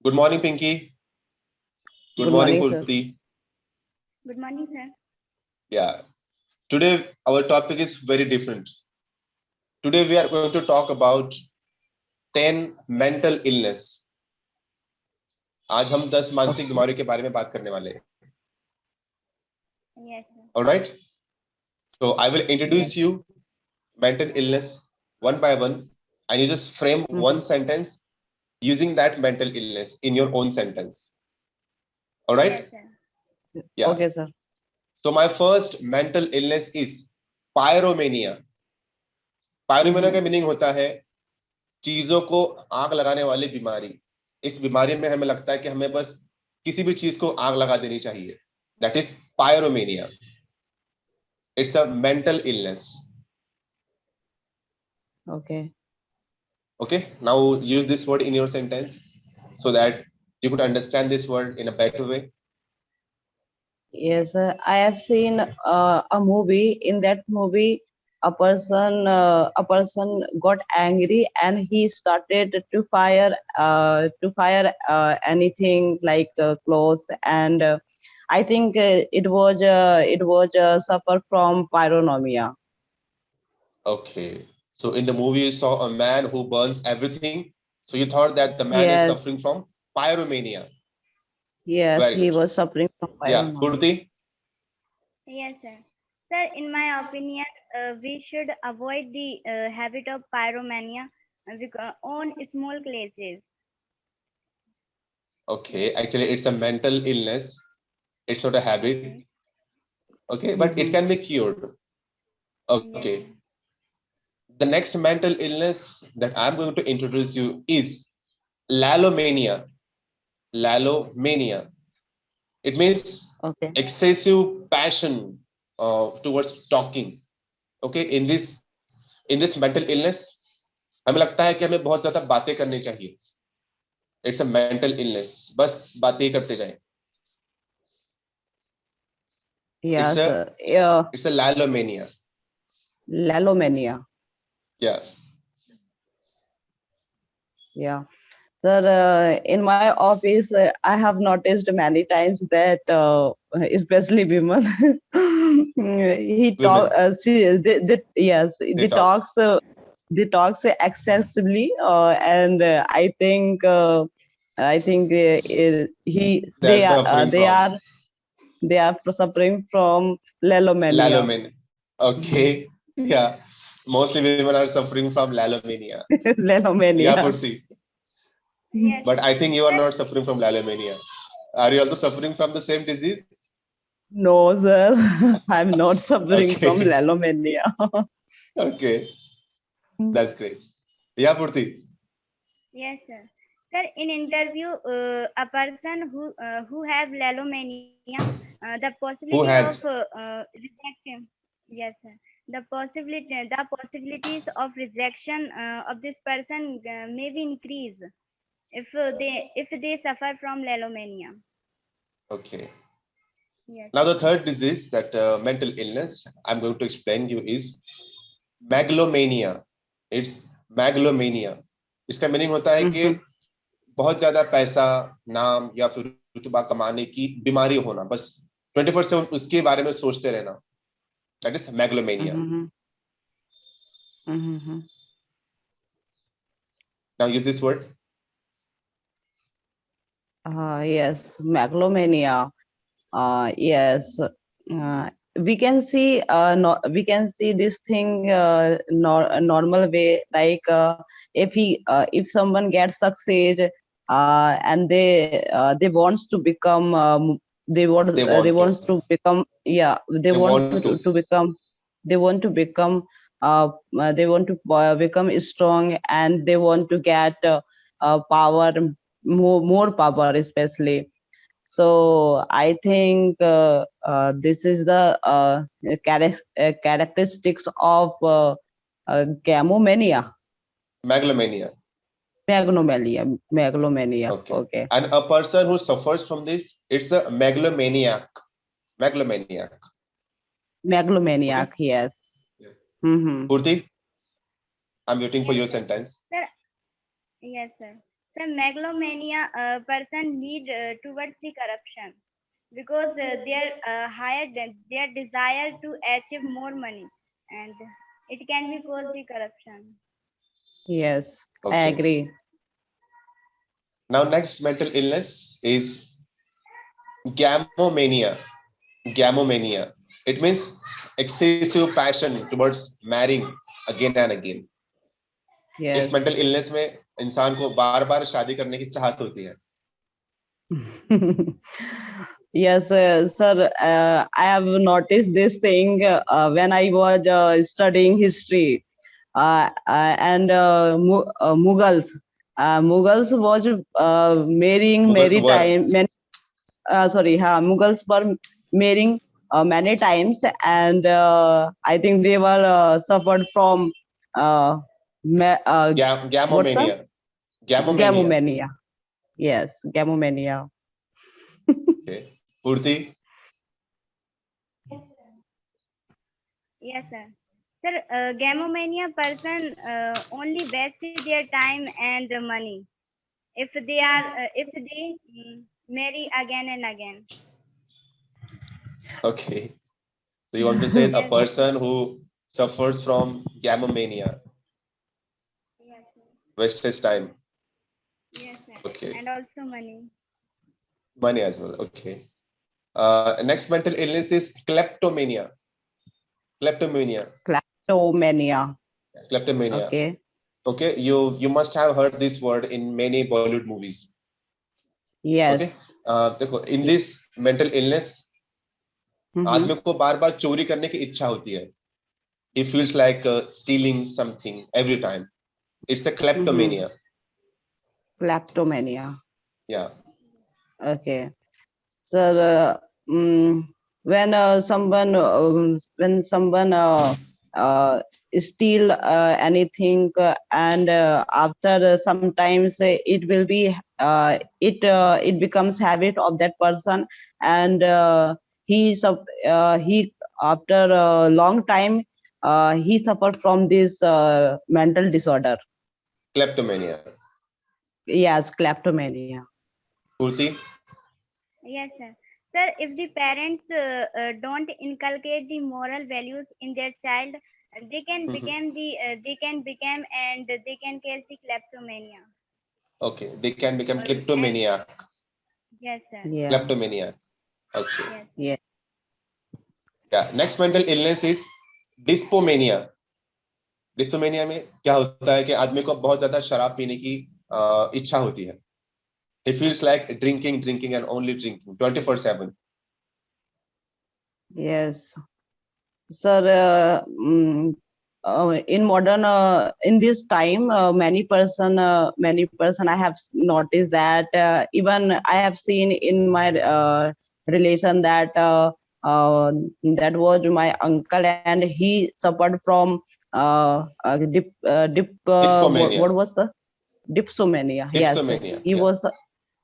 Good morning, Pinky. Good Good morning, morning, sir. Purti. Good morning, sir. Yeah. Today, our topic is very different. Today, we are going to talk about 10 mental illness. आज हम 10 मानसिक Okay. बीमारियों के बारे में बात करने वाले हैं. Yes, sir. All right. So I will Yes. introduce you mental illness one by one, and you just frame one sentence using that mental illness in your own sentence. All right. Yes, sir. Yeah. Okay, sir. So my first mental illness is pyromania. Pyromania का meaning होता है चीजों को आग लगाने वाली बीमारी. इस बीमारी में हमें लगता है कि हमें बस किसी भी चीज को आग लगा देनी चाहिए. That is pyromania. It's a mental illness. Okay. Okay. Now use this word in your sentence so that you could understand this word in a better way. Yes, I have seen a movie. In that movie, a person got angry and he started to fire anything like clothes, and I think it was suffer from pyromania. Okay. So in the movie you saw a man who burns everything. So you thought that the man is Yes, suffering from pyromania. yes, Very he good. was suffering from Yeah. pyromania. Purti. Yes, sir. Sir, in my opinion, we should avoid the habit of pyromania on small classes. Okay. Actually, it's a mental illness. It's not a habit. Okay. Okay. But it can be cured. Okay. Yes, sir. The next mental illness that I'm going to introduce you is lalomania. Lalomania. It means Okay. excessive passion towards talking. Okay. In this mental illness, हमें लगता है कि हमें बहुत ज्यादा बातें करनी चाहिए. It's a mental illness. बस बातें ही करते जाएं. Yeah, It's a sir. Yeah, it's a lalomania. lalomania. Yeah. Yeah. Sir, in my office, I have noticed many times that, especially women, he talk. Women, Yes, they talk. they talks excessively, and I think They're suffering they from are suffering from lalomania. lalomania. Okay. Yeah. Mostly women are suffering from lalomania. Yeah, Lalomania. Purti. Yes, But sir. I think you are Sir, not suffering from lalomania. Are you also suffering from the same disease? No, sir, I'm not suffering from Okay. lalomania. Okay. That's great. Yeah, Purti. yes, sir. Sir, in interview, a person who have lalomania, the possibility Who of has? rejection. Yes, sir. The possibilities of rejection of this person may be increased if they suffer from lalomania. Okay. Yes, Now sir. the third disease that mental illness I'm going to explain you is megalomania. It's megalomania. इसका meaning होता है कि Mhm. बहुत ज्यादा पैसा, नाम या फिर रुतबा कमाने की बीमारी होना, बस 24/7 उसके बारे में सोचते रहना. That is megalomania. Mhm. Mhm. Now use this word. Yes, megalomania. Yes, we can see. No, we can see this thing normal way. Like if someone gets success, and they wants to become. They They want to. wants to become. Yeah, they They want want to. to become. They want to become. They want to become strong, and they want to get power, more power, especially. So I think this is the characteristics of gamomania, Megalomania. megalomania. Okay. Okay, And a person who suffers from this, it's a megalomaniac. Megalomaniac. Okay. megalomaniac. Yes. Yeah. Mm-hmm. Purti, I'm waiting for Yes, your sir. sentence. Sir, yes, sir. The megalomania person lead towards the corruption because their desire to achieve more money, and it can be cause the corruption. Yes, I Okay. agree. Now, next mental illness is gamomania. Gamomania. It means excessive passion towards marrying again and again. इस Yes. Mental illness में इंसान को बार बार शादी करने की चाहत होती है. Yes, sir. I have noticed this thing when I was studying history, and Mughals. Mughals was marrying Mughals many were. time. Mughals were marrying many times, and I think they were suffered from what's that? Gamomania. Gamomania. Gamomania. Yes, gamomania. Okay. Purti. Yes, sir. Sir, gamomania person only waste their time and money if they marry again and again. Okay. So you want to say a Yes, person who suffers from gamomania, yes, sir. wastes his time. Yes, sir. Okay. And also money. Money as well. Okay. Next mental illness is kleptomania. Kleptomania. Kleptomania. Kleptomania. Okay. Okay. You must have heard this word in many Bollywood movies. Okay. Yes. देखो in this mental illness Mhm. आदमी को बार बार चोरी करने की इच्छा होती है. He feels like stealing something every time. It's a kleptomania. Kleptomania. Yeah. Okay. So when someone steal anything, and after sometimes it will be it becomes habit of that person, and he after a long time he suffer from this mental disorder. Kleptomania. Yes, kleptomania. Purti. Yes, sir. Sir, if the parents don't inculcate the moral values in their child, they can become and they can catch the kleptomania. Okay. They can become And kleptomaniac. yes, sir. Yeah. Kleptomania. Okay. Yes. Yeah. Yeah. Next mental illness is dyspomania. डिस्पोमेनिया में क्या होता है कि आदमी को बहुत ज्यादा शराब पीने की इच्छा होती है. He feels like drinking and only drinking 24/7. Yes. Sir, in modern in this time, many person I have noticed that even I have seen in my relation that that was my uncle, and he suffered from Dyspomania. what was the dipsomania? Yes, Dipsomania. he Yeah. was.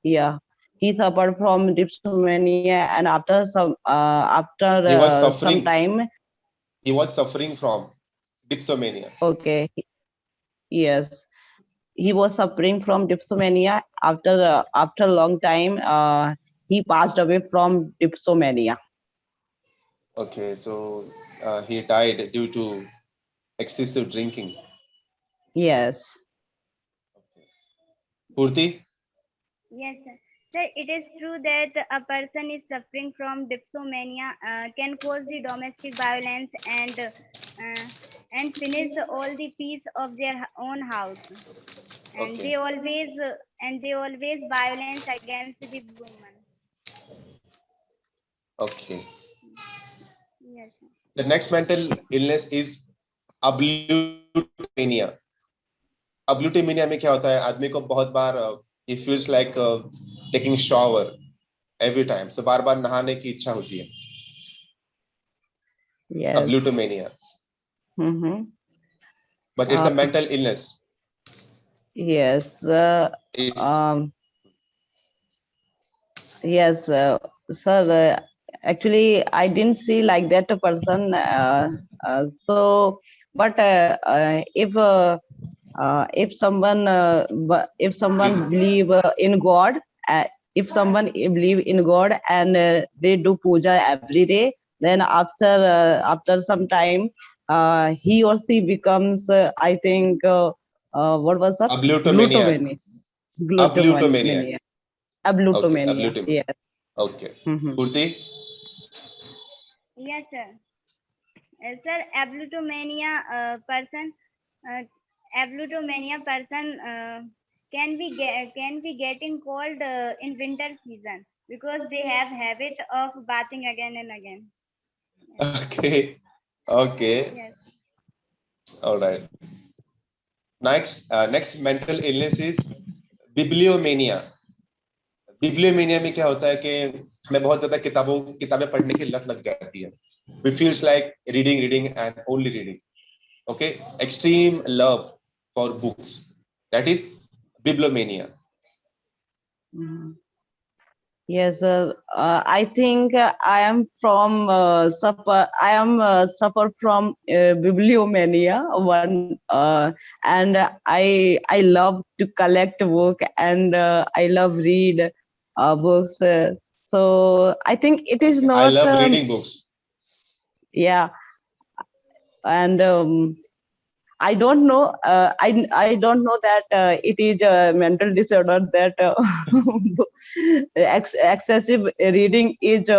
Yeah, he suffered from dipsomania, and after He was some suffering. time. He was suffering from dipsomania. Okay. Yes, he was suffering from dipsomania. After a long time, he passed away from dipsomania. Okay, so he died due to excessive drinking. Yes. Purti. Yes, sir. Sir, it is true that a person is suffering from dipsomania can cause the domestic violence and finish all the peace of their own house. And Okay. they always violence against the woman. Okay. Yes, sir. The next mental illness is ablutomania. Ablutomania में क्या होता है? आदमी को बहुत बार he feels like taking shower every time. So बार बार नहाने की इच्छा होती है. Yes. Ablutomania. Mm-hmm. But it's a mental illness. Yes. It's, Yes, sir. Actually, I didn't see like that a person. So, but if if someone believe in God, if someone believe in God and they do puja every day, then after some time, he or she becomes, I think, what was that? Ablutomaniac. Glutomania. Ablutomaniac. Glutomania. Okay, Ablutomania. ablutomaniac. Yes. Okay. Mhm. Purti? Yes, sir. Sir, uh, ablutomania person can be getting cold in winter season because they have habit of bathing again and again. Okay. Okay. Yes. All right. Next mental illness is bibliomania. बिब्लियोमेनिया में क्या होता है कि हमें बहुत ज्यादा किताबें पढ़ने की लत लग जाती है. We feels like reading and only reading. Okay, extreme love for books. That is bibliomania. Mhm. Yes, I think I am from suffer from bibliomania and I love to collect book and I love read books. So I think it is Okay. I not love reading books. yeah, and I don't know. I don't know that it is a mental disorder that excessive reading is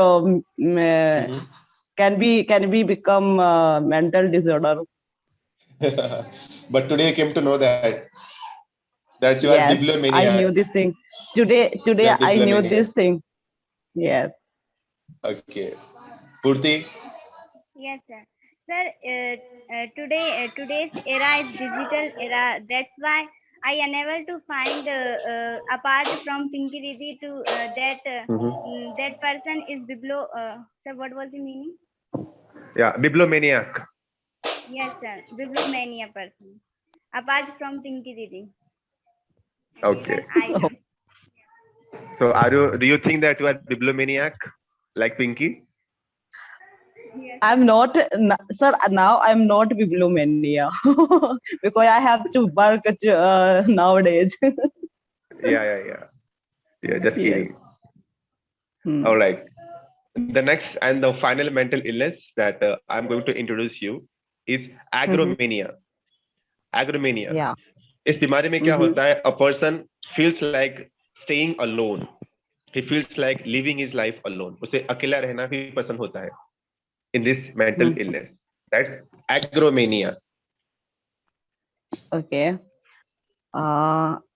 Mhm. can be become mental disorder. But today I came to know that you are Yes, I knew bibliomaniac. this thing. You Today are I knew bibliomaniac. this thing. Yes. Okay. Purti? Yes, sir. Sir, today's era is digital era. That's why I unable to find apart from Pinky Didi to that person is biblo. Sir, what was the meaning? Yeah, bibliomaniac. Yes, sir. Bibliomania person. Apart from Pinky Didi. Okay. Even I know. So do you think that you are bibliomaniac like Pinky? Yes, I'm not, sir. Now I'm not bibliomania because I have to work nowadays. Yeah, just Yes. kidding. Hmm. All right. The next and the final mental illness that I'm going to introduce you is Mhm. agromania. Agromania. Yeah. इस बीमारी में क्या Mhm. होता है? A person feels like staying alone. He feels like living his life alone. उसे अकेला रहना भी पसंद होता है. In this mental Mhm. illness, that's agromania. Okay.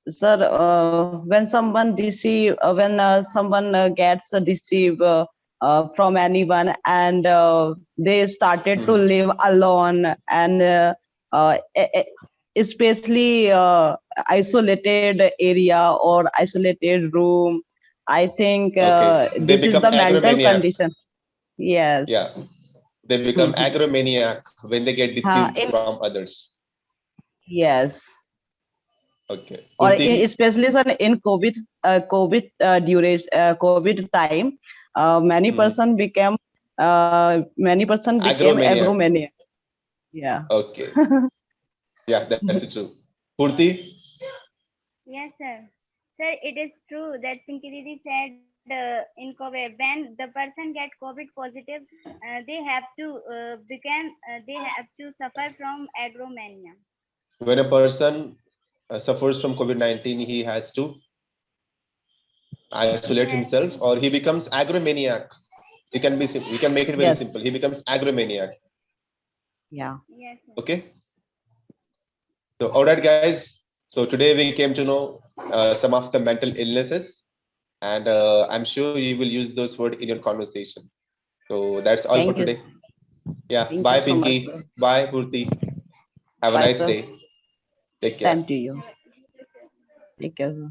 Sir, when someone deceive, when someone gets deceived from anyone and they started to live alone and especially isolated area or isolated room, I think Okay, they this is become the mental agromaniac. condition. Yes. Yeah, they become Mhm. agromaniac when they get deceived In from others. yes. Okay, Or Purti, especially sir, in COVID duration, COVID time, many person became agromaniac. agromania. Yeah. Okay, yeah, that's true. Purti, yes, sir. Sir, it is true that Pinky Didi said in COVID, when the person get COVID positive, they have to suffer from agromania. when a person suffers from COVID-19, he has to He isolate has himself, to. or he becomes agromaniac. We can make it very Yes. simple. He becomes agromaniac. Yeah. Yes, sir. Okay. So, all right, guys. So today we came to know some of the mental illnesses, and I'm sure you will use those words in your conversation. So that's all for Thank you. today. Yeah. Thank you Bye, so much, Pinky. sir. Bye, Purti. Have a Bye, nice sir. day. Take care. Same to you. Take care, sir.